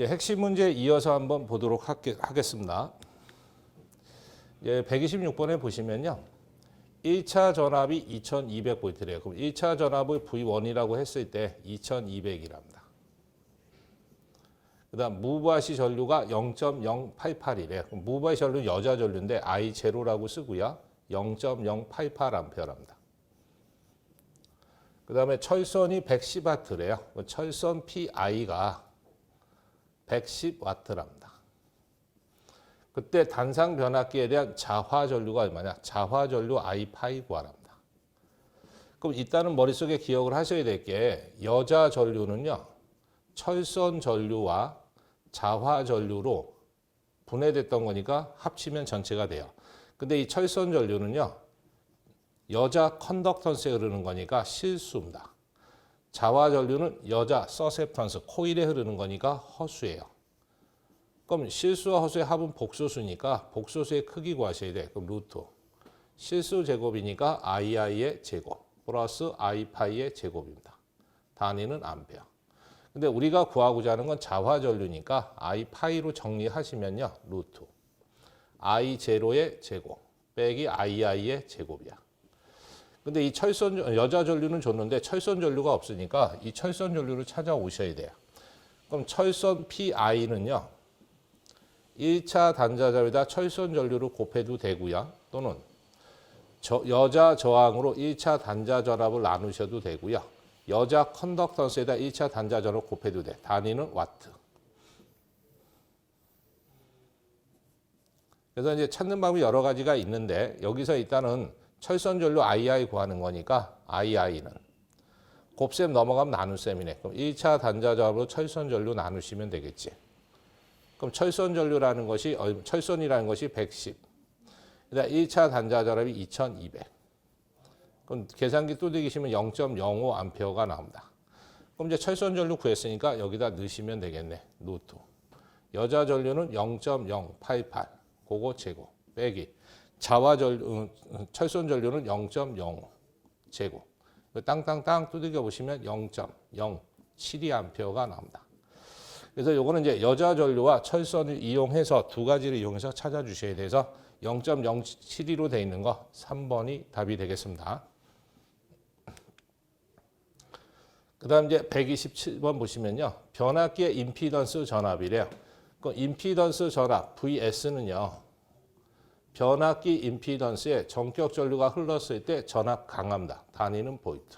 이제 핵심 문제 이어서 한번 보도록 하겠습니다. 126번에 보시면요. 1차 전압이 2200V래요. 그럼 1차 전압을 V1이라고 했을 때 2200이랍니다. 그 다음 무브아시 전류가 0.088이래요. 그럼 무브아시 전류 여자 전류인데 I0라고 쓰고요. 0.088A랍니다. 그 다음에 철선이 110W래요. 철선 PI가 110W랍니다. 그때 단상 변압기에 대한 자화 전류가 얼마냐? 자화 전류 I 파이 구하랍니다. 그럼 일단은 머릿속에 기억을 하셔야 될 게 여자 전류는요. 철선 전류와 자화 전류로 분해됐던 거니까 합치면 전체가 돼요. 근데 이 철선 전류는요. 여자 컨덕턴스에 흐르는 거니까 실수입니다. 자화 전류는 여자 서셉턴스, 코일에 흐르는 거니까 허수예요. 그럼 실수와 허수의 합은 복소수니까 복소수의 크기 구하셔야 돼. 그럼 루트. 실수 제곱이니까 II의 제곱 플러스 I파이의 제곱입니다. 단위는 암페어. 근데 우리가 구하고자 하는 건 자화 전류니까 I파이로 정리하시면요. 루트. I0의 제곱 빼기 II의 제곱이야. 근데 이 철선 여자 전류는 줬는데 철선 전류가 없으니까 이 철선 전류를 찾아오셔야 돼요. 그럼 철선 PI는요. 1차 단자점에다 철선 전류를 곱해도 되고요. 또는 여자 저항으로 1차 단자 전압을 나누셔도 되고요. 여자 컨덕턴스에다 1차 단자 전압을 곱해도 돼. 단위는 와트. 그래서 이제 찾는 방법이 여러 가지가 있는데 여기서 일단은 철선 전류 II 구하는 거니까 II는 곱셈 넘어가면 나눗셈이네. 그럼 1차 단자 전압으로 철선 전류 나누시면 되겠지. 그럼 철선 전류라는 것이 철선이라는 것이 110. 그다음 1차 단자 전압이 2200. 그럼 계산기 두들기시면 0.05 암페어가 나옵니다. 그럼 이제 철선 전류 구했으니까 여기다 넣으시면 되겠네. 루트. 여자 전류는 0.088. 그거 제곱. 빼기. 자화 전류 철선 전류는 0.05 제곱. 땅땅땅 두들겨 보시면 0.072 암페어가 나옵니다. 그래서 요거는 이제 여자 전류와 철선을 이용해서 두 가지를 이용해서 찾아주셔야 돼서 0.072로 돼 있는 거 3번이 답이 되겠습니다. 그 다음 이제 127번 보시면요. 변압기의 임피던스 전압이래요. 그 임피던스 전압 VS는요. 변압기 임피던스에 전격 전류가 흘렀을 때 전압 강합니다. 단위는 볼트.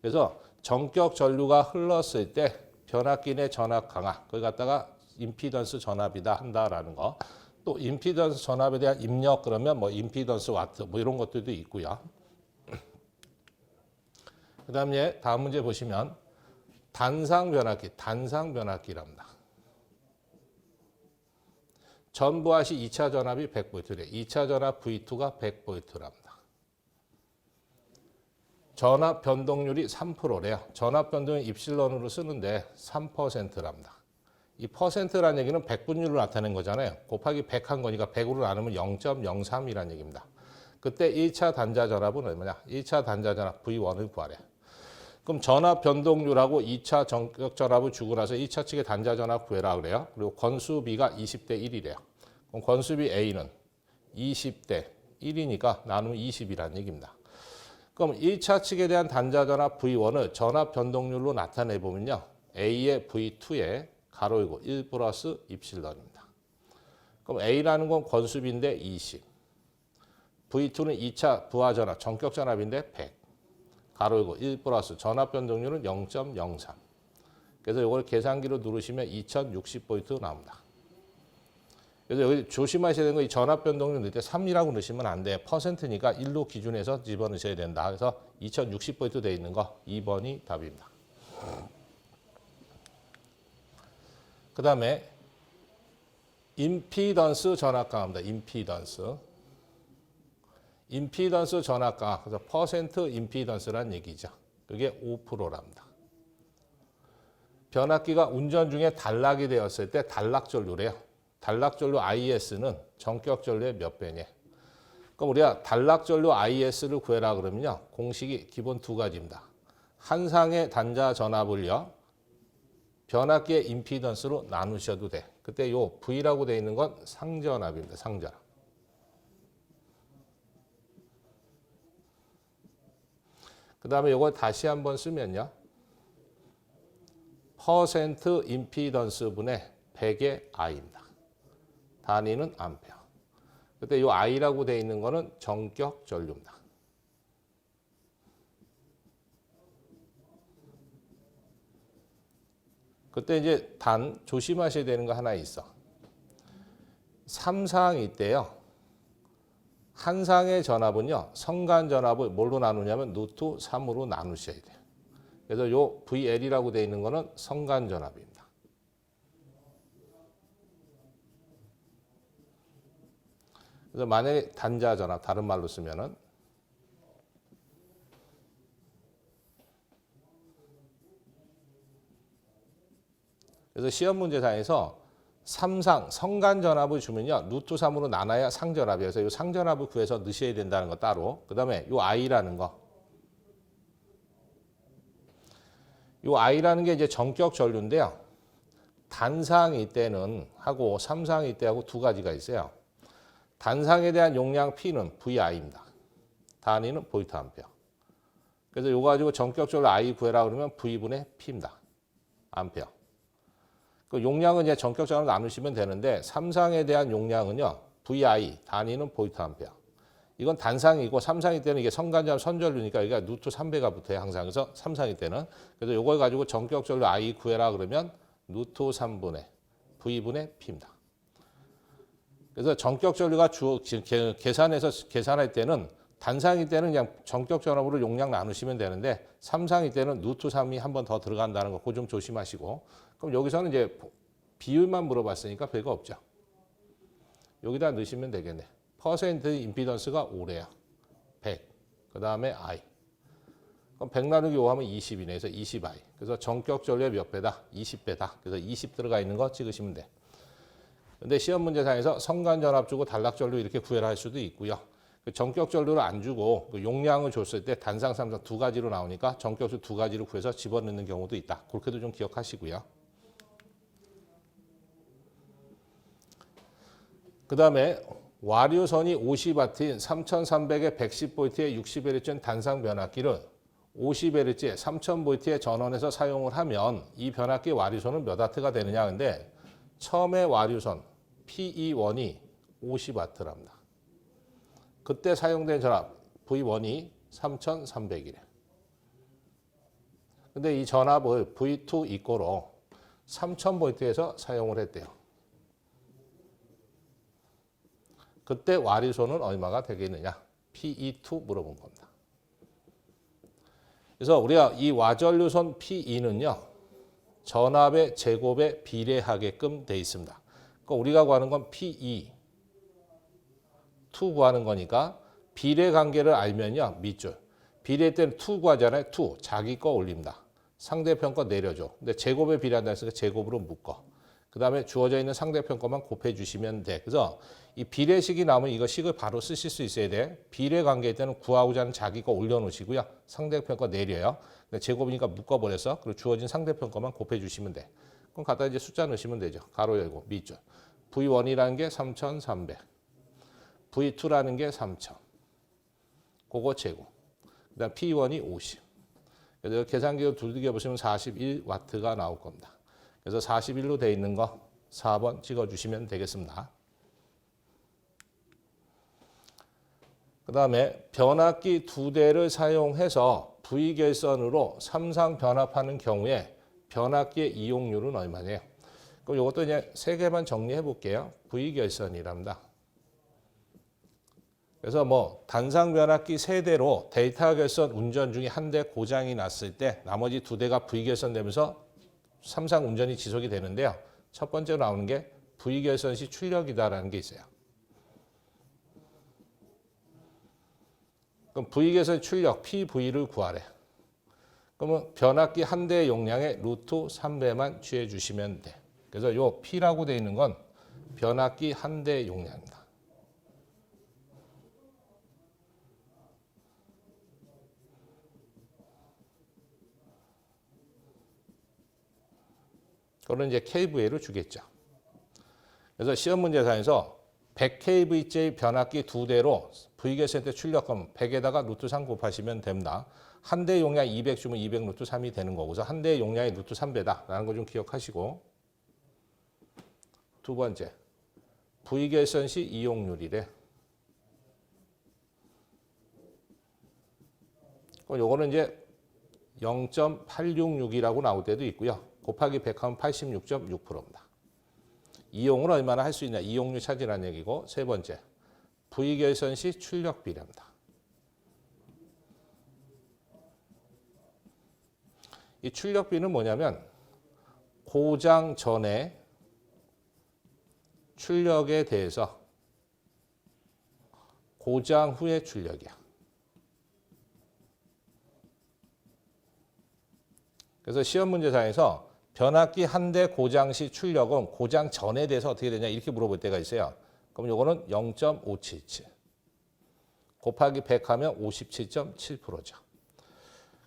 그래서 전격 전류가 흘렀을 때 변압기 내 전압 강화, 그걸 갖다가 임피던스 전압이다 한다라는 거. 또 임피던스 전압에 대한 입력 그러면 뭐 임피던스 와트 뭐 이런 것들도 있고요. 그다음에 다음 문제 보시면 단상 변압기랍니다. 전부하시 2차 전압이 100V래. 2차 전압 V2가 100V랍니다. 전압 변동률이 3%래요. 전압 변동을 입실론으로 쓰는데 3%랍니다. 이 퍼센트라는 얘기는 백분율로 나타낸 거잖아요. 곱하기 100 한 거니까 100으로 나누면 0.03이라는 얘기입니다. 그때 1차 단자 전압은 얼마냐? 1차 단자 전압 V1을 구하래. 그럼 전압 변동률하고 2차 전격 전압을 주고 나서 1차 측의 단자 전압 구해라 그래요. 그리고 건수비가 20대 1이래요. 그럼 건수비 A는 20대 1이니까 나누면 20이라는 얘기입니다. 그럼 1차 측에 대한 단자 전압 V1을 전압 변동률로 나타내 보면요. A의 V2에 가로 열고 1 플러스 입실론입니다. 그럼 A라는 건 건수비인데 20. V2는 2차 부하 전압, 전격 전압인데 100. 가로 열고 1 플러스 전압 변동률은 0.03. 그래서 이걸 계산기로 누르시면 2060V 나옵니다. 그래서 여기 조심하셔야 되는 건 이 전압 변동률 넣을 때 3이라고 넣으시면 안 돼. 퍼센트니까 1로 기준해서 집어넣으셔야 된다. 그래서 2060V 되어 있는 거 2번이 답입니다. 그 다음에 임피던스 전압 강화입니다. 임피던스 전압 강화. 그래서 퍼센트 임피던스란 얘기죠. 그게 5%랍니다. 변압기가 운전 중에 단락이 되었을 때 단락 전류래요. 단락 전류 IS는 전격 전류의 몇 배냐. 그럼 우리가 단락 전류 IS를 구해라 그러면요. 공식이 기본 두 가지입니다. 한 상의 단자 전압을요. 변압기의 임피던스로 나누셔도 돼. 그때 요 V라고 되어 있는 건 상전압입니다. 상전압. 그 다음에 요걸 다시 한번 쓰면요. 퍼센트 임피던스 분의 100의 I입니다. 단위는 암페어. 그때 요 I라고 되어 있는 거는 전격 전류입니다. 그때 이제 단 조심하셔야 되는 거 하나 있어. 3상이 있대요. 한 상의 전압은요. 성간 전압을 뭘로 나누냐면 루트 3으로 나누셔야 돼요. 그래서 요 VL이라고 되어 있는 거는 성간 전압입니다. 그래서 만약에 단자 전압 다른 말로 쓰면은 그래서 시험 문제상에서 3상 성간 전압을 주면요. 루트 3으로 나눠야 상전압이에요. 그래서 이 상전압을 구해서 넣으셔야 된다는 거 따로. 그다음에 이 I라는 거. 이 I라는 게 이제 전격 전류인데요. 단상이 때는 하고 3상이 때 하고 두 가지가 있어요. 단상에 대한 용량 P는 VI입니다. 단위는 볼트 암페어. 그래서 이거 가지고 전격 전류 I 구해라 그러면 V분의 P입니다. 암페어. 그 용량은 이제 전격 전압으로 나누시면 되는데 3상에 대한 용량은요. VI 단위는 볼트 암페어. 이건 단상이고 3상일 때는 이게 성간전압 선전류니까 여기가 루트 3배가 붙어요. 항상. 그래서 3상일 때는. 그래서 이걸 가지고 전격 전류 I 구해라 그러면 루트 3분의 V분의 P입니다. 그래서 전격 전류가 계산할 때는 단상일 때는 그냥 전격 전압으로 용량 나누시면 되는데 3상일 때는 루트 3이 한 번 더 들어간다는 거 그거 좀 조심하시고 그럼 여기서는 이제 비율만 물어봤으니까 별거 없죠. 여기다 넣으시면 되겠네. 퍼센트 임피던스가 5래요. 100. 그 다음에 I. 그럼 100 나누기 5 하면 20이네. 그래서 20I. 그래서 전격 전류의 몇 배다? 20배다. 그래서 20 들어가 있는 거 찍으시면 돼. 근데 시험 문제상에서 성간 전압 주고 단락 전류 이렇게 구해라 할 수도 있고요. 전격 전류를 안 주고 용량을 줬을 때 단상, 삼상 두 가지로 나오니까 전격수 두 가지로 구해서 집어넣는 경우도 있다. 그렇게도 좀 기억하시고요. 그 다음에 와류선이 50W인 3300에 110V에 60Hz인 단상 변압기를 50Hz에 3000V에 전원해서 사용을 하면 이 변압기 와류선은 몇 W가 되느냐. 근데 처음에 와류선 PE1이 50W랍니다. 그때 사용된 전압 V1이 3300이래. 근데 이 전압을 V2 이꼬로 3000V에서 사용을 했대요. 그때 와류선은 얼마가 되겠느냐? PE2 물어본 겁니다. 그래서 우리가 이 와전류선 PE는요. 전압의 제곱에 비례하게끔 돼 있습니다. 그러니까 우리가 구하는 건 PE2 구하는 거니까 비례 관계를 알면요. 밑줄. 비례 때는 2 구하잖아요. 2. 자기 거 올립니다. 상대편 거 내려줘. 근데 제곱에 비례한다 했으니까 제곱으로 묶어. 그 다음에 주어져 있는 상대편 것만 곱해 주시면 돼. 그래서 이 비례식이 나오면 이거 식을 바로 쓰실 수 있어야 돼. 비례 관계일 때는 구하고자 하는 자기 거 올려놓으시고요. 상대편 거 내려요. 근데 제곱이니까 묶어버려서 그리고 주어진 상대편 것만 곱해 주시면 돼. 그럼 갖다 이제 숫자 넣으시면 되죠. 가로 열고 밑줄. V1이라는 게 3300. V2라는 게 3000. 그거 제곱. 그 다음 P1이 50. 그래서 계산기로 두들겨 보시면 41W가 나올 겁니다. 그래서 41로 되어 있는 거 4번 찍어주시면 되겠습니다. 그 다음에 변압기 2대를 사용해서 V결선으로 3상 변압하는 경우에 변압기의 이용률은 얼마냐. 그럼 이것도 이제 3개만 정리해 볼게요. V결선이랍니다. 그래서 뭐 단상 변압기 3대로 데이터 결선 운전 중에 한 대 고장이 났을 때 나머지 2대가 V결선 되면서 3상 운전이 지속이 되는데요. 첫 번째로 나오는 게 V결선 시 출력이다라는 게 있어요. 그럼 V결선 출력 PV를 구하래. 그러면 변압기 한 대의 용량의 루트 3배만 취해 주시면 돼. 그래서 요 P라고 되어 있는 건 변압기 한 대의 용량입니다. 또는 이제 kVA로 주겠죠. 그래서 시험 문제상에서 100kV짜리 변압기 2대로 V계수할 때 출력하면 100에다가 루트 3 곱하시면 됩니다. 한 대 용량 200 주면 200 루트 3이 되는 거고, 그래서 한 대의 용량이 루트 3배다라는 거 좀 기억하시고. 두 번째, V계선 시 이용률이래. 요거는 이제 0.866이라고 나올 때도 있고요. 곱하기 100하면 86.6%입니다. 이용을 얼마나 할 수 있냐, 이용률 찾으라는 얘기고. 세 번째, V계선 시 출력 비례입니다. 이 출력비는 뭐냐면 고장 전에 출력에 대해서 고장 후의 출력이야. 그래서 시험 문제상에서 변압기 한 대 고장 시 출력은 고장 전에 대해서 어떻게 되냐 이렇게 물어볼 때가 있어요. 그럼 요거는 0.577 곱하기 100 하면 57.7%죠.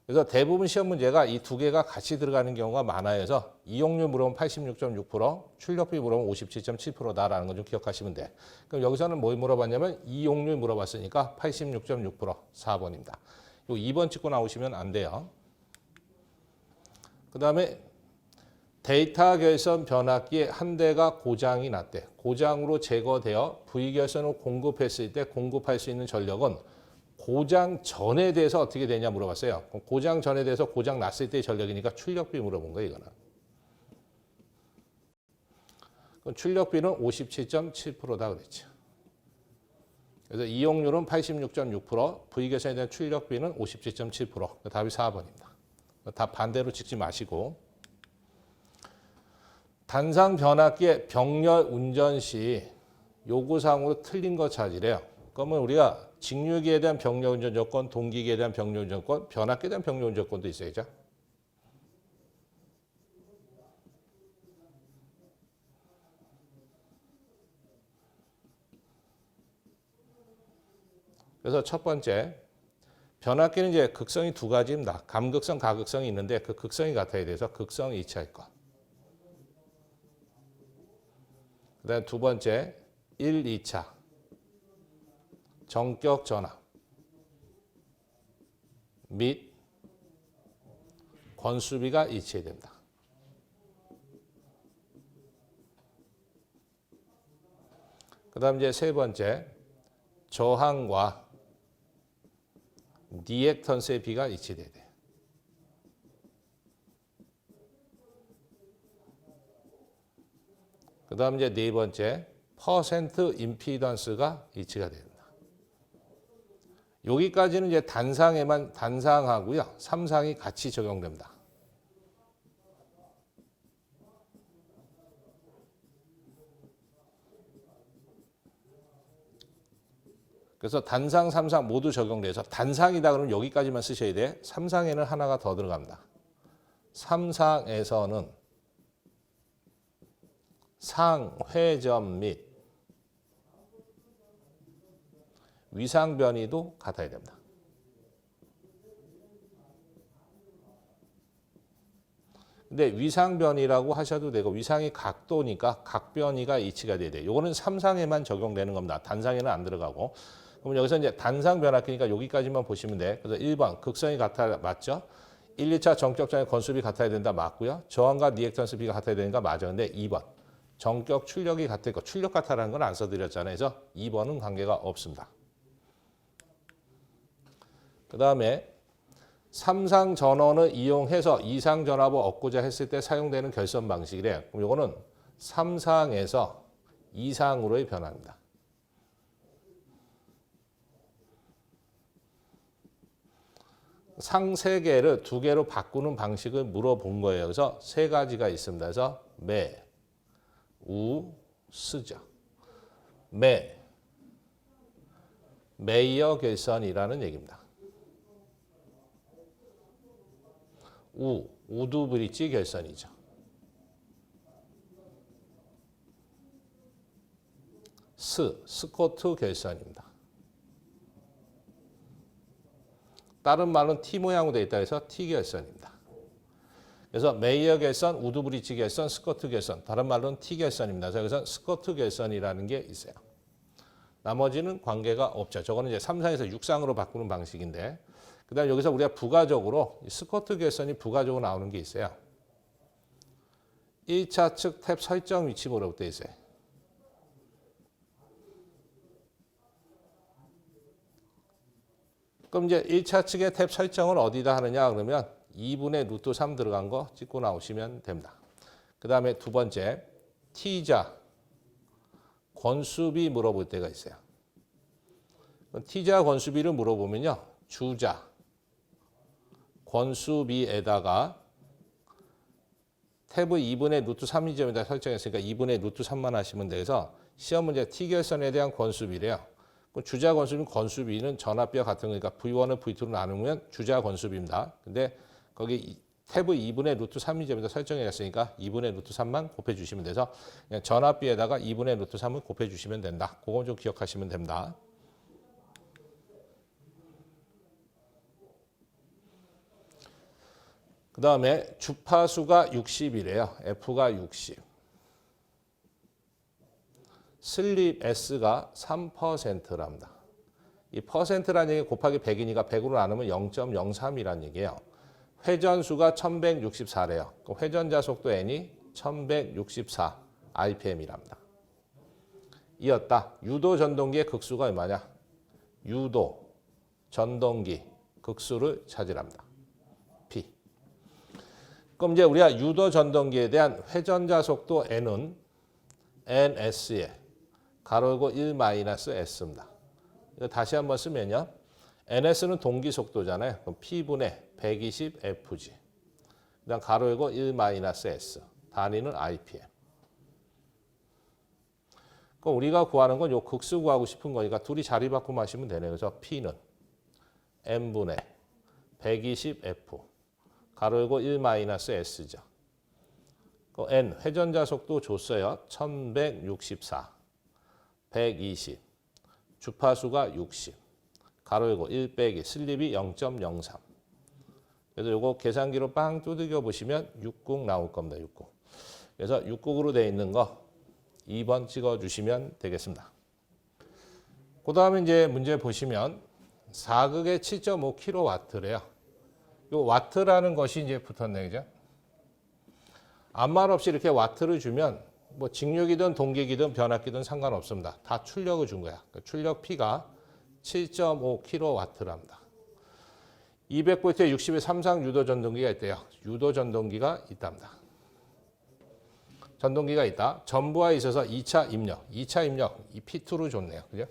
그래서 대부분 시험 문제가 이 두 개가 같이 들어가는 경우가 많아요. 그래서 이용률 물어보면 86.6%, 출력비 물어보면 57.7%다라는 거 좀 기억하시면 돼. 그럼 여기서는 뭘 물어봤냐면 이용률 물어봤으니까 86.6% 4번입니다. 요 2번 찍고 나오시면 안 돼요. 그 다음에 데이터 결선 변압기에 한 대가 고장이 났대. 고장으로 제거되어 V결선을 공급했을 때 공급할 수 있는 전력은 고장 전에 대해서 어떻게 되냐 물어봤어요. 고장 전에 대해서 고장 났을 때의 전력이니까 출력비 물어본 거예요, 이거는. 출력비는 57.7%다 그랬죠. 그래서 이용률은 86.6%, V결선에 대한 출력비는 57.7%. 답이 4번입니다. 다 반대로 찍지 마시고. 단상 변압기의 병렬 운전 시 요구사항으로 틀린 거 찾으래요. 그러면 우리가 직류기에 대한 병렬 운전 조건, 동기기에 대한 병렬 운전 조건, 변압기에 대한 병렬 운전 조건도 있어야죠. 그래서 첫 번째, 변압기는 이제 극성이 두 가지입니다. 감극성, 가극성이 있는데 그 극성이 같아야 돼서 극성이 일치할 것. 그다음 두 번째, 1, 2차 전격 전압 및 권수비가 일치해야 됩니다. 그다음 이제 세 번째, 저항과 리액턴스의 비가 일치돼야 돼. 그 다음 이제 네 번째, 퍼센트 임피던스가 일치가 됩니다. 여기까지는 이제 단상에만 단상하고요. 3상이 같이 적용됩니다. 그래서 단상, 3상 모두 적용돼서 단상이다 그러면 여기까지만 쓰셔야 돼. 3상에는 하나가 더 들어갑니다. 3상에서는 상회전 및 위상 변이도 같아야 됩니다. 근데 위상 변이라고 하셔도 되고 위상이 각도니까 각 변이가 일치가 돼야 돼요. 이거는 3상에만 적용되는 겁니다. 단상에는 안 들어가고. 그럼 여기서 이제 단상 변압기니까 여기까지만 보시면 돼. 그래서 1번 극성이 같아 맞죠? 1, 2차 정격전의 건수비 같아야 된다 맞고요. 저항과 리액턴스 비가 같아야 되니까 맞아. 근데 2번 정격 출력이 같을 거. 출력 같다라는 건 안 써드렸잖아요. 그래서 2번은 관계가 없습니다. 그 다음에 3상 전원을 이용해서 2상 전압을 얻고자 했을 때 사용되는 결선 방식이래요. 그럼 이거는 3상에서 2상으로의 변화입니다. 상 3개를 2개로 바꾸는 방식을 물어본 거예요. 그래서 3가지가 있습니다. 그래서 매, 우, 스죠. 메이어 결선이라는 얘기입니다. 우드 브릿지 결선이죠. 스코트 결선입니다. 다른 말은 T 모양으로 되어 있다 해서 T 결선입니다. 그래서 메이어 결선, 우드 브릿지 결선, 스커트 결선, 다른 말로는 T 결선입니다. 그래서 스커트 결선이라는 게 있어요. 나머지는 관계가 없죠. 저거는 이제 3상에서 6상으로 바꾸는 방식인데, 그다음 여기서 우리가 부가적으로 스커트 결선이 부가적으로 나오는 게 있어요. 1차 측 탭 설정 위치 뭐라고 돼 있어요? 그럼 이제 1차 측의 탭 설정을 어디다 하느냐 그러면 2분의 루트 3 들어간 거 찍고 나오시면 됩니다. 그 다음에 두 번째, T자 권수비 물어볼 때가 있어요. T자 권수비를 물어보면요. 주자 권수비에다가 탭을 2분의 루트 3이점에다 설정했으니까 2분의 루트 3만 하시면 돼서 시험 문제 T결선에 대한 권수비래요. 주자 권수비는 권수비는 전압비와 같은 거니까 V1을 V2로 나누면 주자 권수비입니다. 근데 거기 탭을 2분의 루트 3이점에다 설정했으니까 2분의 루트 3만 곱해주시면 돼서 그냥 전압비에다가 2분의 루트 3을 곱해주시면 된다. 그건 좀 기억하시면 됩니다. 그 다음에 주파수가 60이래요. F가 60. 슬립 S가 3%랍니다. 이 퍼센트라는 얘기 곱하기 100이니까 100으로 나누면 0.03이라는 얘기예요. 회전수가 1164래요. 회전자 속도 N이 1164 RPM이랍니다. 이었다. 유도 전동기의 극수가 얼마냐? 유도 전동기 극수를 찾으랍니다. P. 그럼 이제 우리가 유도 전동기에 대한 회전자 속도 N은 NS에 가로고 1-S입니다. 이거 다시 한번 쓰면요. NS는 동기 속도잖아요. 그럼 P분의 120Fg. 그다음 가로고 1-S. 단위는 RPM. 그럼 우리가 구하는 건 요 극수 구하고 싶은 거니까 둘이 자리 바꾸면 하시면 되네요. 그래서 P는 N분의 120F. 가로고 1-S죠. N 회전자 속도 줬어요. 1164, 120, 주파수가 60, 가로 1 빼기 슬립이 0.03. 그래서 요거 계산기로 빵 두들겨 보시면 60 나올 겁니다. 60. 그래서 60으로 되어 있는 거 2번 찍어 주시면 되겠습니다. 그 다음에 이제 문제 보시면 4극의 7.5kW래요. 요 와트라는 것이 이제 붙었네요. 그죠? 아무 말 없이 이렇게 와트를 주면 뭐 직력이든 동격이든 변압기든 상관없습니다. 다 출력을 준 거야. 그러니까 출력 P가 7.5kW랍니다. 200V에 60의 3상 유도 전동기가 있대요. 유도 전동기가 있답니다. 전동기가 있다. 전부하에 있어서 2차 입력. 2차 입력 이 P2로 줬네요. 그죠?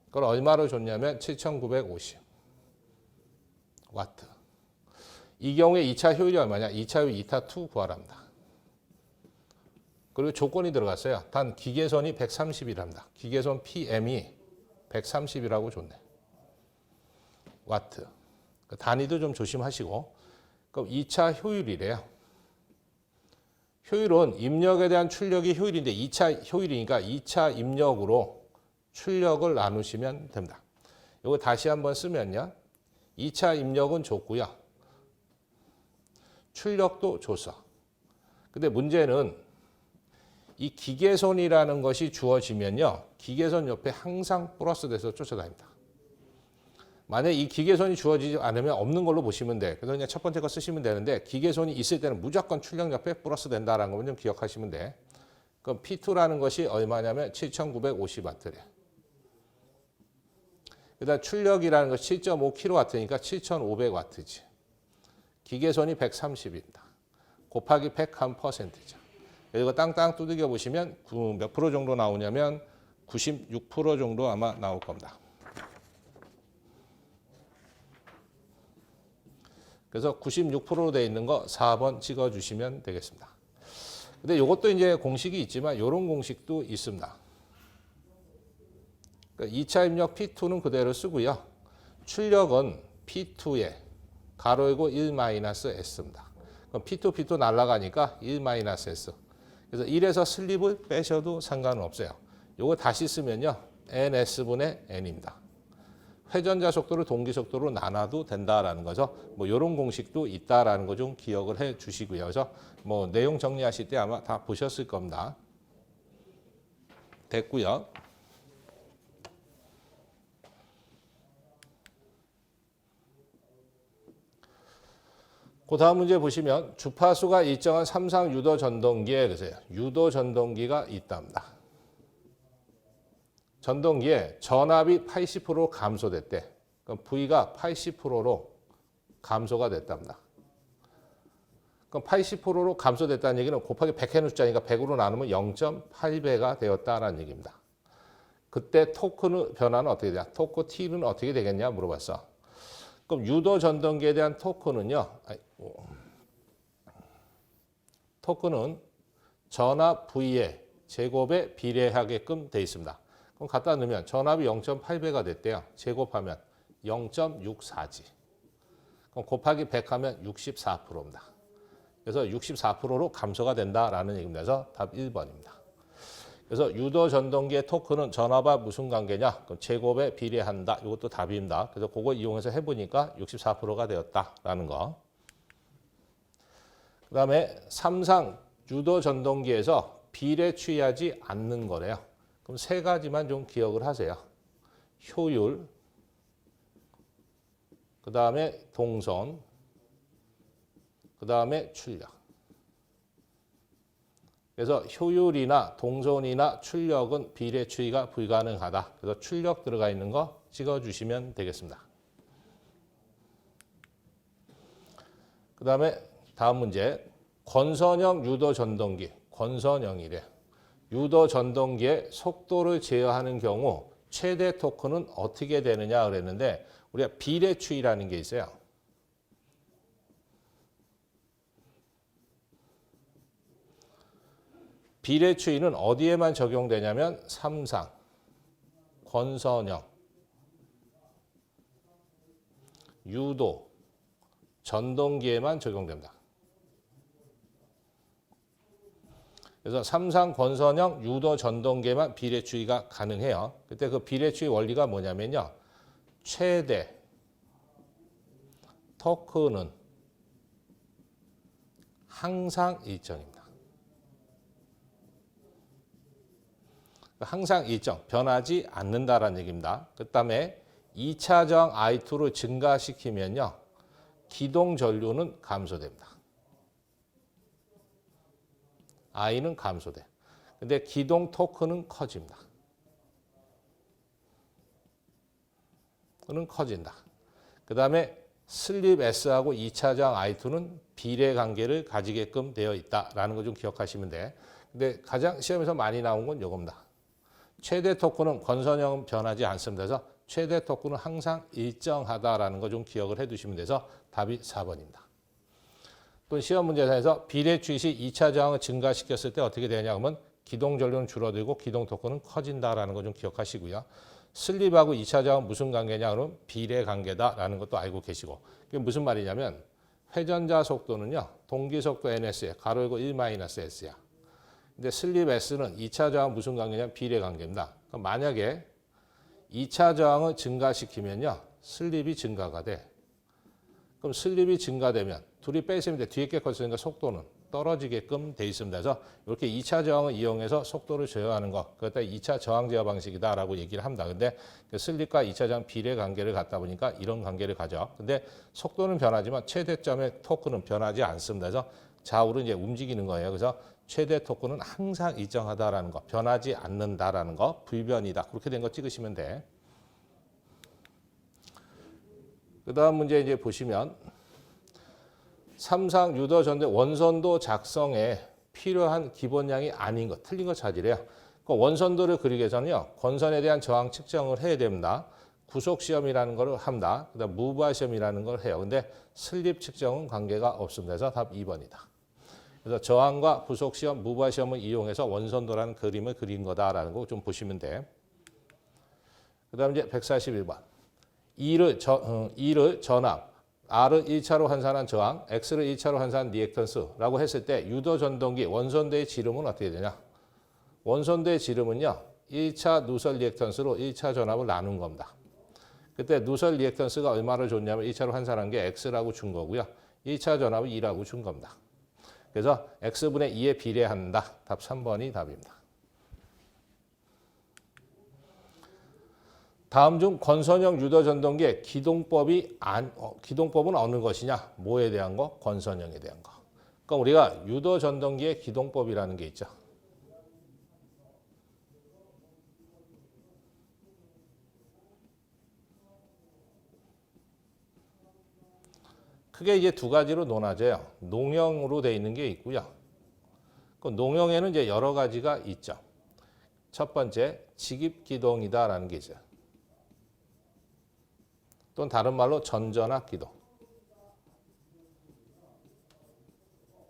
그걸 얼마로 줬냐면 7,950 와트. 이 경우에 2차 효율이 얼마냐? 2차 효율 2타 2 구하랍니다. 그리고 조건이 들어갔어요. 단 기계선이 130이랍니다. 기계선 PM이 130이라고 줬네. 와트. 단위도 좀 조심하시고. 그럼 2차 효율이래요. 효율은 입력에 대한 출력이 효율인데 2차 효율이니까 2차 입력으로 출력을 나누시면 됩니다. 이거 다시 한번 쓰면요. 2차 입력은 줬고요. 출력도 줬어. 근데 문제는 이 기계손이라는 것이 주어지면요. 기계손 옆에 항상 플러스 돼서 쫓아다닙니다. 만약에 이 기계손이 주어지지 않으면 없는 걸로 보시면 돼. 그래서 그냥 첫 번째 거 쓰시면 되는데 기계손이 있을 때는 무조건 출력 옆에 플러스 된다라는 거 좀 기억하시면 돼. 그럼 P2라는 것이 얼마냐면 7,950W래. 그다음 출력이라는 것이 7.5kW니까 7,500W지. 기계손이 130입니다. 곱하기 101%죠. 이거 땅땅 두들겨 보시면 몇 프로 정도 나오냐면 96% 정도 아마 나올 겁니다. 그래서 96%로 되어 있는 거 4번 찍어 주시면 되겠습니다. 근데 이것도 이제 공식이 있지만 이런 공식도 있습니다. 그러니까 2차 입력 P2는 그대로 쓰고요. 출력은 P2에 가로이고 1-S입니다. 그럼 P2 날아가니까 1-S. 그래서 1에서 슬립을 빼셔도 상관은 없어요. 요거 다시 쓰면요. NS분의 N입니다. 회전자 속도를 동기 속도로 나눠도 된다라는 거죠. 뭐 이런 공식도 있다라는 거 좀 기억을 해 주시고요. 그래서 뭐 내용 정리하실 때 아마 다 보셨을 겁니다. 됐고요. 그 다음 문제 보시면 주파수가 일정한 삼상 유도 전동기에 그래서 유도 전동기가 있답니다. 전동기에 전압이 80% 감소됐대. 그럼 V가 80%로 감소가 됐답니다. 그럼 80%로 감소됐다는 얘기는 곱하기 100 해놓자니까 100으로 나누면 0.8배가 되었다는 얘기입니다. 그때 토크 변화는 어떻게 되냐? 토크 T는 어떻게 되겠냐 물어봤어. 그럼 유도 전동기에 대한 토크는요. 토크는 전압 V의 제곱에 비례하게끔 되어 있습니다. 그럼 갖다 넣으면 전압이 0.8배가 됐대요. 제곱하면 0.64지. 그럼 곱하기 100 하면 64%입니다. 그래서 64%로 감소가 된다라는 얘기입니다. 그래서 답 1번입니다. 그래서 유도 전동기의 토크는 전압과 무슨 관계냐? 그럼 제곱에 비례한다. 이것도 답입니다. 그래서 그거 이용해서 해보니까 64%가 되었다라는 거. 그 다음에 삼상 유도 전동기에서 비례 취하지 않는 거래요. 그럼 세 가지만 좀 기억을 하세요. 효율, 그 다음에 동선, 그 다음에 출력. 그래서 효율이나 동선이나 출력은 비례 추이가 불가능하다. 그래서 출력 들어가 있는 거 찍어주시면 되겠습니다. 그 다음에 다음 문제. 권선형 유도 전동기, 권선형이래. 유도 전동기의 속도를 제어하는 경우 최대 토크는 어떻게 되느냐 그랬는데 우리가 비례 추이라는 게 있어요. 비례 추이는 어디에만 적용되냐면 삼상, 권선형, 유도, 전동기에만 적용됩니다. 그래서 삼상, 권선형, 유도, 전동기에만 비례 추이가 가능해요. 그때 그 비례 추이 원리가 뭐냐면요. 최대 토크는 항상 일정입니다. 항상 일정, 변하지 않는다라는 얘기입니다. 그 다음에 2차 저항 I2를 증가시키면요. 기동 전류는 감소됩니다. I는 감소돼. 근데 기동 토크는 커집니다. 는 커진다. 그 다음에 슬립 S하고 2차 저항 I2는 비례 관계를 가지게끔 되어 있다라는 거 좀 기억하시면 돼. 근데 가장 시험에서 많이 나온 건 이겁니다. 최대 토크는 권선형은 변하지 않습니다. 그래서 최대 토크는 항상 일정하다라는 거 좀 기억을 해두시면 돼서 답이 4번입니다. 또 시험 문제에서 비례 추이 시 2차 저항을 증가시켰을 때 어떻게 되냐 그러면 기동 전류는 줄어들고 기동 토크는 커진다라는 거 좀 기억하시고요. 슬립하고 2차 저항은 무슨 관계냐 그러면 비례 관계다라는 것도 알고 계시고 그게 무슨 말이냐면 회전자 속도는요. 동기 속도 NS에 가로 열고 1-S야. 근데 슬립 S는 2차 저항 무슨 관계냐면 비례 관계입니다. 그럼 만약에 2차 저항을 증가시키면요. 슬립이 증가가 돼. 그럼 슬립이 증가되면 둘이 빼시면 돼. 뒤에 게 커지니까 속도는 떨어지게끔 돼 있습니다. 그래서 이렇게 2차 저항을 이용해서 속도를 제어하는 거. 그것도 2차 저항 제어 방식이다라고 얘기를 합니다. 근데 슬립과 2차 저항 비례 관계를 갖다 보니까 이런 관계를 가져. 근데 속도는 변하지만 최대점의 토크는 변하지 않습니다. 그래서 좌우로 이제 움직이는 거예요. 그래서 최대 토크는 항상 일정하다라는 거, 변하지 않는다라는 거, 불변이다. 그렇게 된 거 찍으시면 돼. 그 다음 문제 이제 보시면 삼상 유도 전동 원선도 작성에 필요한 기본량이 아닌 것, 틀린 거 찾으래요. 그 원선도를 그리기 위해서는요, 권선에 대한 저항 측정을 해야 됩니다. 구속 시험이라는 걸 합니다. 그다음 무브화 시험이라는 걸 해요. 근데 슬립 측정은 관계가 없습니다. 그래서 답 2번이다. 그래서 저항과 부속 시험, 무브화 시험을 이용해서 원선도라는 그림을 그린 거다라는 거 좀 보시면 돼. 그다음 이제 141번. E를 전압, R을 1차로 환산한 저항, X를 1차로 환산한 리액턴스라고 했을 때 유도 전동기 원선도의 지름은 어떻게 되냐? 원선도의 지름은요. 1차 누설 리액턴스로 1차 전압을 나눈 겁니다. 그때 누설 리액턴스가 얼마를 줬냐면 1차로 환산한 게 X라고 준 거고요. 1차 전압은 2라고 준 겁니다. 그래서 X분의 2에 비례한다. 답 3번이 답입니다. 다음 중 권선형 유도 전동기의 기동법은 어느 것이냐? 뭐에 대한 거? 권선형에 대한 거. 그러니까 우리가 유도 전동기의 기동법이라는 게 있죠. 크게 이제 두 가지로 논하져요. 농형으로 되어 있는 게 있고요. 그 농형에는 이제 여러 가지가 있죠. 첫 번째, 직입기동이다라는 게 있어요. 또는 다른 말로 전전압 기동.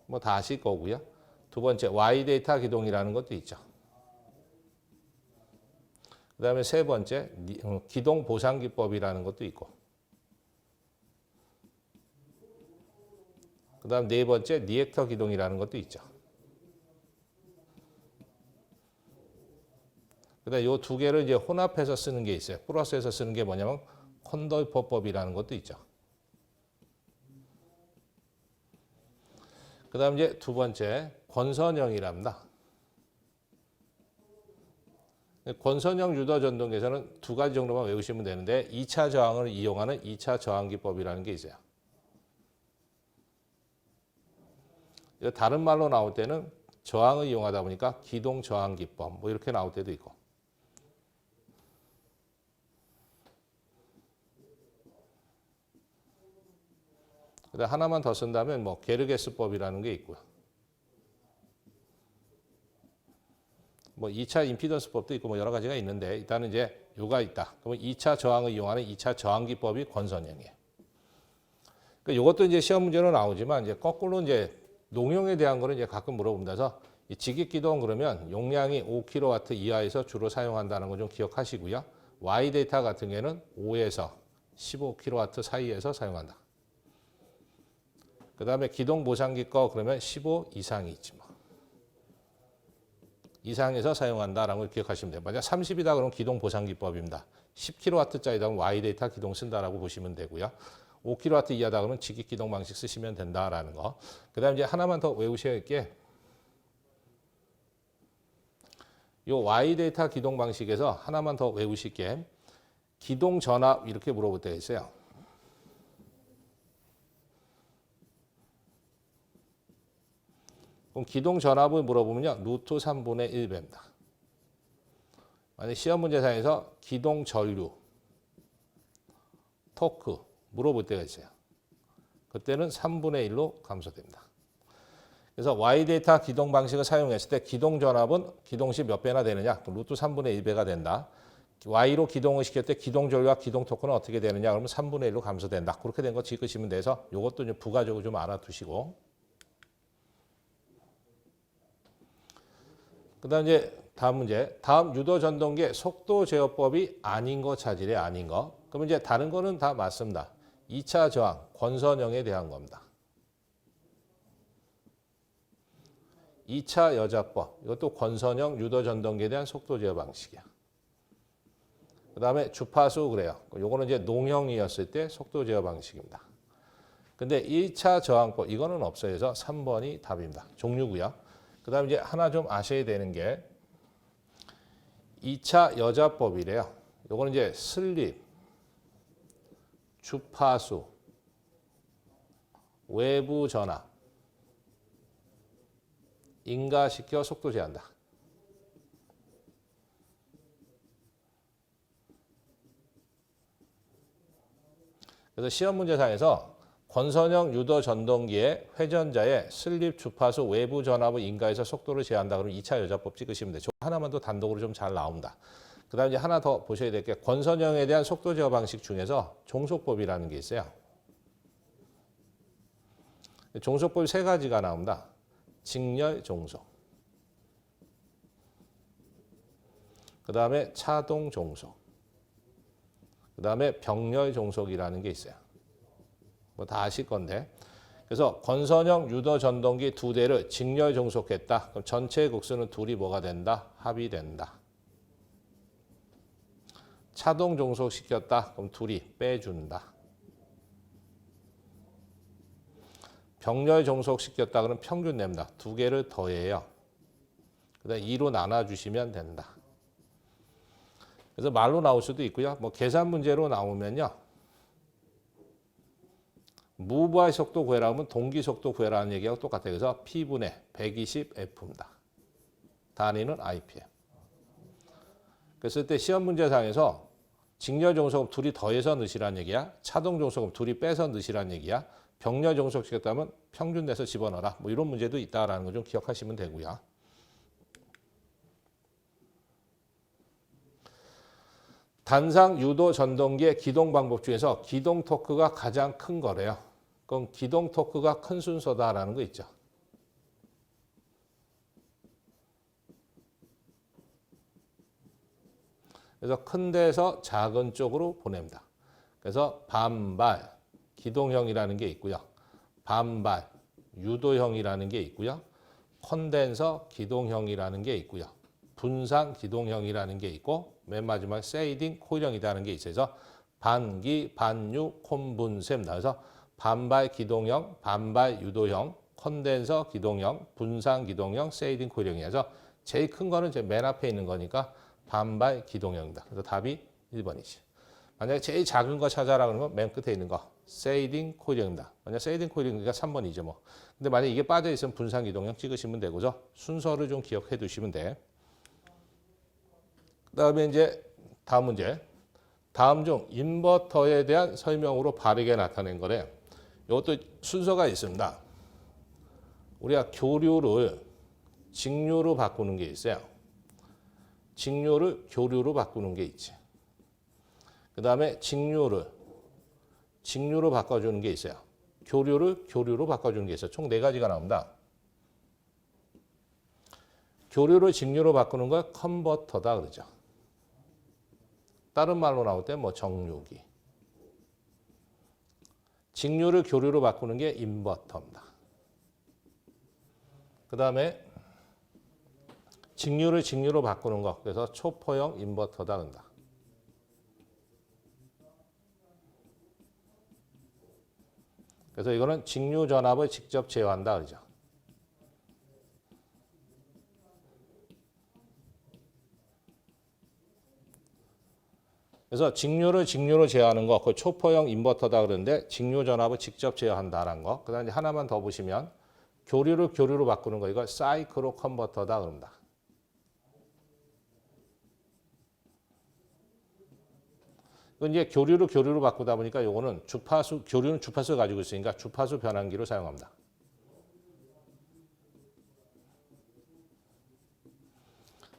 뭐 다 아실 거고요. 두 번째, Y 데이터 기동이라는 것도 있죠. 그 다음에 세 번째, 기동 보상 기법이라는 것도 있고. 그 다음 네 번째, 리액터 기동이라는 것도 있죠. 그 다음 이 두 개를 이제 혼합해서 쓰는 게 있어요. 플러스해서 쓰는 게 뭐냐면 콘돌퍼법이라는 것도 있죠. 그 다음 이제 두 번째, 권선형이랍니다. 권선형 유도 전동기에서는 두 가지 정도만 외우시면 되는데 2차 저항을 이용하는 2차 저항 기법이라는 게 있어요. 다른 말로 나올 때는 저항을 이용하다 보니까 기동 저항 기법 뭐 이렇게 나올 때도 있고. 그다음 하나만 더 쓴다면 뭐 게르게스법이라는 게 있고요. 뭐 2차 임피던스법도 있고 뭐 여러 가지가 있는데 일단은 이제 요가 있다. 그러면 2차 저항을 이용하는 2차 저항 기법이 권선형이에요. 그러니까 이것도 이제 시험 문제로 나오지만 이제 거꾸로 이제 농용에 대한 거는 이제 가끔 물어본다서 이 직입기동 그러면 용량이 5kW 이하에서 주로 사용한다는 거 좀 기억하시고요. Y 데이터 같은 경우에는 5에서 15kW 사이에서 사용한다. 그 다음에 기동 보상기 거 그러면 15 이상이 있지 뭐. 이상에서 사용한다라는 걸 기억하시면 돼요. 만약 30이다 그러면 기동 보상기법입니다. 10kW짜리다 그러면 Y 데이터 기동 쓴다라고 보시면 되고요. 5kW 이하다 그러면 직입 기동 방식 쓰시면 된다라는 거. 그 다음에 이제 하나만 더 외우셔야 할 게 요 Y 데이터 기동 방식에서 하나만 더 외우실 게 기동 전압 이렇게 물어볼 때가 있어요. 그럼 기동 전압을 물어보면요. 루트 3분의 1배입니다. 만약 시험 문제상에서 기동 전류, 토크 물어볼 때가 있어요. 그때는 3분의 1로 감소됩니다. 그래서 Y 데이터 기동 방식을 사용했을 때 기동 전압은 기동시 몇 배나 되느냐? 루트 3분의 1배가 된다. Y로 기동을 시킬 때 기동 전류와 기동 토크는 어떻게 되느냐? 그러면 3분의 1로 감소된다. 그렇게 된 거 찍으시면 돼서 이것도 좀 부가적으로 좀 알아두시고. 그다음 이제 다음 문제. 다음 유도 전동기의 속도 제어법이 아닌 거 찾으래. 아닌 거. 그러면 이제 다른 거는 다 맞습니다. 2차 저항, 권선형에 대한 겁니다. 2차 여자법. 이것도 권선형 유도 전동기에 대한 속도 제어 방식이야. 그다음에 주파수 그래요. 요거는 이제 농형이었을 때 속도 제어 방식입니다. 근데 1차 저항법 이거는 없어요. 그래서 3번이 답입니다. 종류고요. 그다음에 이제 하나 좀 아셔야 되는 게 2차 여자법이래요. 요거는 이제 슬립, 주파수, 외부 전압, 인가시켜 속도 제한다. 그래서 시험 문제상에서 권선형 유도 전동기의 회전자의 슬립, 주파수, 외부 전압을 인가해서 속도를 제한다. 그러면 2차 여자법 찍으시면 돼요. 저 하나만 더 단독으로 좀 잘 나옵니다. 그 다음에 이제 하나 더 보셔야 될 게 권선형에 대한 속도 제어 방식 중에서 종속법이라는 게 있어요. 종속법이 세 가지가 나옵니다. 직렬 종속, 그 다음에 차동 종속, 그 다음에 병렬 종속이라는 게 있어요. 뭐 다 아실 건데. 그래서 권선형 유도 전동기 두 대를 직렬 종속했다. 그럼 전체 곡수는 둘이 뭐가 된다? 합이 된다. 차동 종속시켰다. 그럼 둘이 빼준다. 병렬 종속시켰다. 그럼 평균 냅니다. 두 개를 더해요. 그다음 2로 나눠주시면 된다. 그래서 말로 나올 수도 있고요. 뭐 계산 문제로 나오면요. 무부하의 속도 구해라 하면 동기 속도 구해라는 얘기하고 똑같아요. 그래서 P분의 120F입니다. 단위는 IPM. 그랬을 때 시험 문제상에서 직렬 종속은 둘이 더해서 넣으시라는 얘기야. 차동 종속은 둘이 빼서 넣으시라는 얘기야. 병렬 종속시켰다면 평균 내서 집어넣어라. 뭐 이런 문제도 있다라는 거 좀 기억하시면 되고요. 단상 유도 전동기의 기동 방법 중에서 기동 토크가 가장 큰 거래요. 그럼 기동 토크가 큰 순서다라는 거 있죠. 그래서 큰 데서 작은 쪽으로 보냅니다. 그래서 반발 기동형이라는 게 있고요. 반발 유도형이라는 게 있고요. 콘덴서 기동형이라는 게 있고요. 분산 기동형이라는 게 있고 맨 마지막에 세이딩 코일형이라는 게 있어서 반기, 반유, 콘분셈 나와서 반발 기동형, 반발 유도형, 콘덴서 기동형, 분산 기동형, 세이딩 코일형이어서 제일 큰 거는 이제 맨 앞에 있는 거니까 반발 기동형이다. 그래서 답이 1번이지. 만약에 제일 작은 거 찾아라 그러면 맨 끝에 있는 거 세이딩 코일형입니다. 만약 세이딩 코일형이니까 3번이죠 뭐. 근데 만약 이게 빠져 있으면 분산 기동형 찍으시면 되고서 순서를 좀 기억해 두시면 돼. 그다음에 이제 다음 문제. 다음 중 인버터에 대한 설명으로 바르게 나타낸 거래. 이것도 순서가 있습니다. 우리가 교류를 직류로 바꾸는 게 있어요. 직류를 교류로 바꾸는 게 있지. 그 다음에 직류로 바꿔주는 게 있어요. 교류를 교류로 바꿔주는 게 있어요. 총 4가지가 나옵니다. 교류를 직류로 바꾸는 걸 컨버터다 그러죠. 다른 말로 나올 때 뭐 정류기. 직류를 교류로 바꾸는 게 인버터입니다. 그 다음에 직류를 직류로 바꾸는 거. 그래서 초포형 인버터다 그런다. 그래서 이거는 직류 전압을 직접 제어한다 그러죠. 그래서 직류를 직류로 제어하는 거, 그 초포형 인버터다 그러는데 직류 전압을 직접 제어한다라는 거. 그다음에 하나만 더 보시면 교류를 교류로 바꾸는 거, 이걸 사이클로 컨버터다 그럽니다. 이제 교류를 교류로 바꾸다 보니까 이거는 주파수, 교류는 주파수를 가지고 있으니까 주파수 변환기로 사용합니다.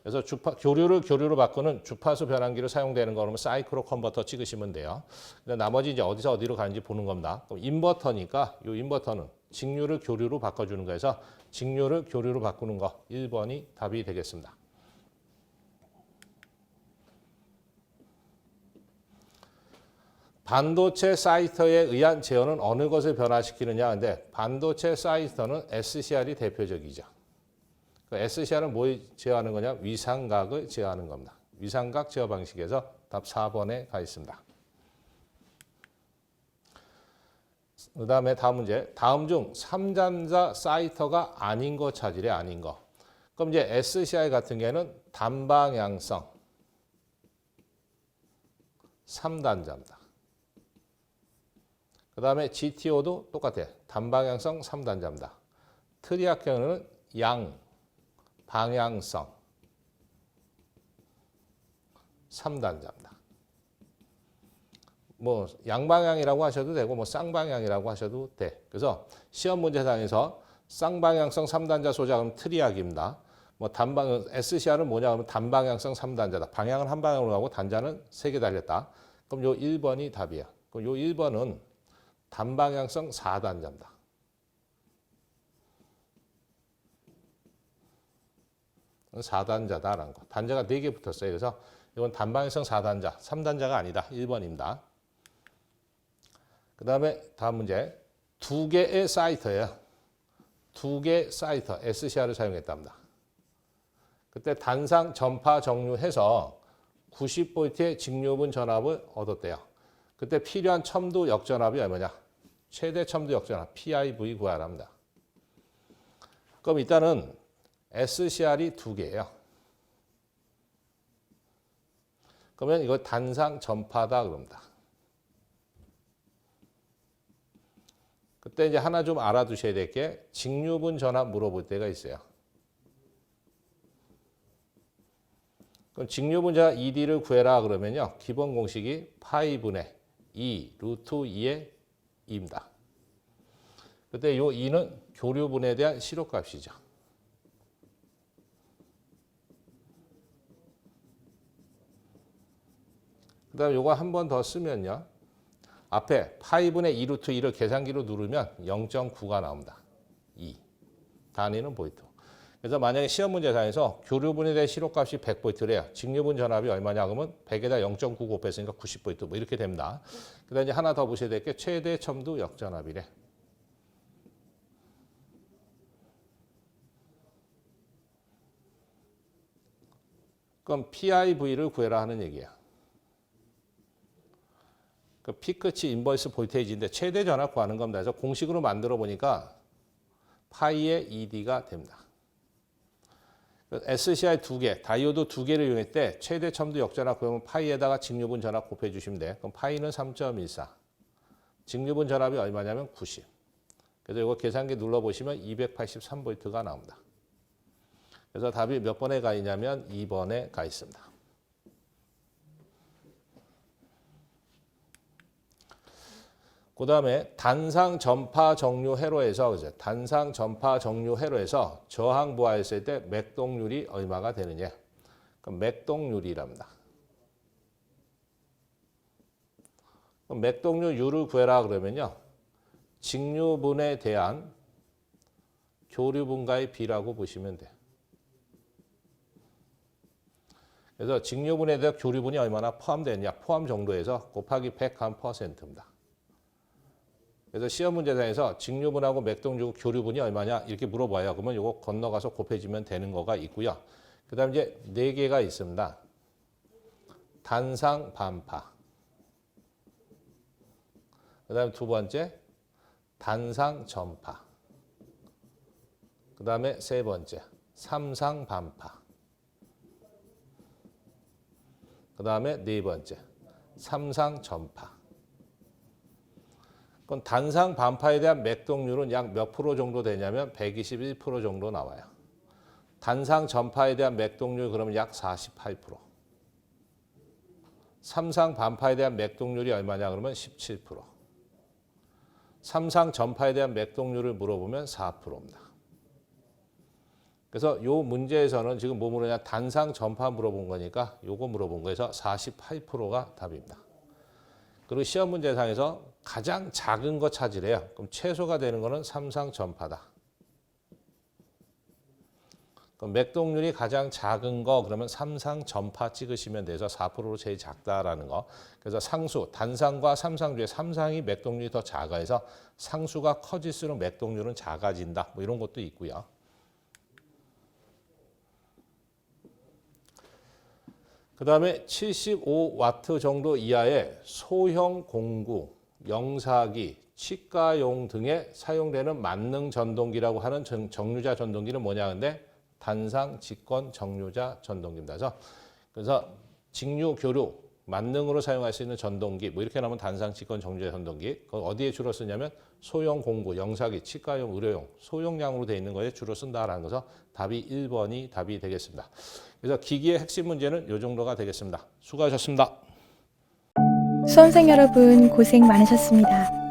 그래서 교류를 교류로 바꾸는 주파수 변환기로 사용되는 거 그러면 사이클로 컨버터 찍으시면 돼요. 나머지 이제 어디서 어디로 가는지 보는 겁니다. 그럼 인버터니까 이 인버터는 직류를 교류로 바꿔주는 거에서 직류를 교류로 바꾸는 거 1번이 답이 되겠습니다. 반도체 사이터에 의한 제어는 어느 것을 변화시키느냐. 근데 반도체 사이터는 SCR이 대표적이죠. SCR은 뭘 제어하는 거냐? 위상각을 제어하는 겁니다. 위상각 제어 방식에서 답 4번에 가 있습니다. 그 다음에 다음 문제. 다음 중 3단자 사이터가 아닌 거 찾으래. 아닌 거. 그럼 이제 SCR 같은 경우에는 단방향성 3단자입니다. 그 다음에 GTO도 똑같아요. 단방향성 3단자입니다. 트리악 경우는 양방향성 3단자입니다. 뭐 양방향이라고 하셔도 되고 뭐 쌍방향이라고 하셔도 돼. 그래서 시험 문제상에서 쌍방향성 3단자 소자 그러면 트리악입니다. 뭐 SCR은 뭐냐 하면 단방향성 3단자다. 방향은 한 방향으로 가고 단자는 3개 달렸다. 그럼 요 1번이 답이야. 그럼 요 1번은 단방향성 4단자입니다. (4단자다라는 거). 단자가 4개 붙었어요. 그래서 이건 단방향성 4단자, 3단자가 아니다. 1번입니다. 그 다음에 다음 문제. 2개의 사이터예요. 2개 사이터, SCR을 사용했답니다. 그때 단상 전파 정류해서 90V의 직류분 전압을 얻었대요. 그때 필요한 첨도 역전압이 얼마냐? 최대 첨도 역전압 PIV 구하라 합니다. 그럼 일단은 SCR이 두 개예요. 그러면 이거 단상 전파다 그럽니다. 그때 이제 하나 좀 알아두셔야 될 게 직류분 전압 물어볼 때가 있어요. 그럼 직류분 전압 ED를 구해라 그러면요. 기본 공식이 파이분의 2 루트 2의 2입니다. 그때 요 2는 교류분에 대한 실효값이죠. 그 다음에 요거 한 번 더 쓰면요. 앞에 파이분의 2 루트 2를 계산기로 누르면 0.9가 나옵니다. 2. 단위는 볼트. 그래서 만약에 시험 문제상에서 교류분에 대한 실효값이 100볼트래요. 직류분 전압이 얼마냐 그러면 100에다 0.9 곱했으니까 90볼트 뭐 이렇게 됩니다. 그 다음에 이제 하나 더 보셔야 될 게 최대 첨도 역전압이래. 그럼 PIV를 구해라 하는 얘기야. 그 P 끝이 인버스 볼테이지인데 최대 전압 구하는 겁니다. 그래서 공식으로 만들어 보니까 파이의 ED가 됩니다. SCR 두 개, 다이오드 두 개를 이용할 때 최대 첨도 역전압 구하면 파이에다가 직류분 전압 곱해 주시면 돼. 그럼 파이는 3.14. 직류분 전압이 얼마냐면 90. 그래서 이거 계산기 눌러 보시면 283볼트가 나옵니다. 그래서 답이 몇 번에 가 있냐면 2번에 가 있습니다. 그 다음에 단상 전파 정류 회로에서 단상 전파 정류 회로에서 저항 부하했을 때 맥동률이 얼마가 되느냐? 그럼 맥동률이랍니다. 그럼 맥동률 U를 구해라 그러면요. 직류분에 대한 교류분과의 비라고 보시면 돼요. 그래서 직류분에 대한 교류분이 얼마나 포함되느냐? 포함 정도에서 곱하기 100%입니다. 그래서 시험 문제상에서 직류분하고 맥동률 교류분이 얼마냐 이렇게 물어봐요. 그러면 이거 건너가서 곱해지면 되는 거가 있고요. 그 다음 이제 4개가 있습니다. 단상 반파. 그 다음에 두 번째 단상 전파. 그 다음에 세 번째 삼상 반파. 그 다음에 네 번째 삼상 전파. 그럼 단상 반파에 대한 맥동률은 약 몇 프로 정도 되냐면 121% 정도 나와요. 단상 전파에 대한 맥동률 그러면 약 48%. 삼상 반파에 대한 맥동률이 얼마냐 그러면 17%. 삼상 전파에 대한 맥동률을 물어보면 4%입니다. 그래서 이 문제에서는 지금 뭐 물으냐 단상 전파 물어본 거니까 요거 물어본 거에서 48%가 답입니다. 그리고 시험 문제상에서 가장 작은 거 찾으래요. 그럼 최소가 되는 거는 삼상 전파다. 그럼 맥동률이 가장 작은 거 그러면 삼상 전파 찍으시면 돼서 4%로 제일 작다라는 거. 그래서 상수 단상과 삼상 중에 삼상이 맥동률이 더 작아서 상수가 커질수록 맥동률은 작아진다. 뭐 이런 것도 있고요. 그 다음에 75와트 정도 이하의 소형 공구, 영사기, 치과용 등에 사용되는 만능 전동기라고 하는 정류자 전동기는 뭐냐 근데 단상 직권 정류자 전동기입니다. 그래서 직류 교류 만능으로 사용할 수 있는 전동기 뭐 이렇게 나오면 단상 직권 정류자 전동기. 그건 어디에 주로 쓰냐면 소형 공구, 영사기, 치과용, 의료용 소용량으로 되어 있는 거에 주로 쓴다라는 것에서 답이 1번이 답이 되겠습니다. 그래서 기기의 핵심 문제는 이 정도가 되겠습니다. 수고하셨습니다. 수험생 여러분 고생 많으셨습니다.